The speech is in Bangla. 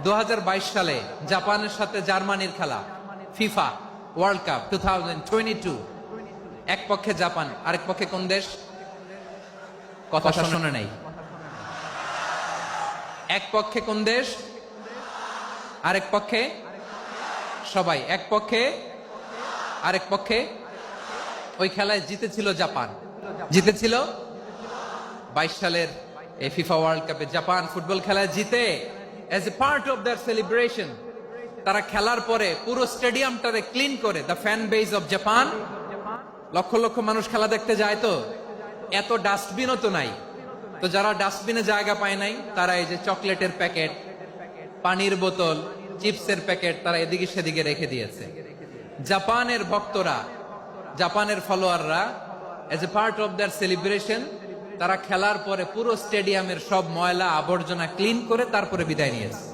2022 সালে জাপানের সাথে জার্মানির খেলা ফিফা ওয়ার্ল্ড কাপ 2022, এক পক্ষে জাপান আরেক পক্ষে কোন দেশ? কথা শুনে নাই। এক পক্ষে কোন দেশ, আরেক পক্ষে সবাই। এক পক্ষে আরেক পক্ষে। ওই খেলায় জিতেছিল জাপান, জিতেছিল 22 সালের এই ফিফা ওয়ার্ল্ড কাপে। জাপান ফুটবল খেলায় জিতে as a part of their celebration তারা খেলার পরে পুরো স্টেডিয়ামটারে ক্লিন করে, the fan base of Japan, lakh lakh মানুষ খেলা দেখতে যায়, তো এত ডাস্টবিনও তো নাই, তো যারা ডাস্টবিনে জায়গা পায় নাই তারা এই যে চকলেটের প্যাকেট, পানির বোতল, চিপসের প্যাকেট তারা এদিকে সেদিকে রেখে দিয়েছে। জাপানের ভক্তরা, জাপানের ফলোয়াররা as a part of their celebration তারা খেলার পরে পুরো স্টেডিয়ামের সব ময়লা আবর্জনা ক্লিন করে তারপরে বিদায় নিয়েছে।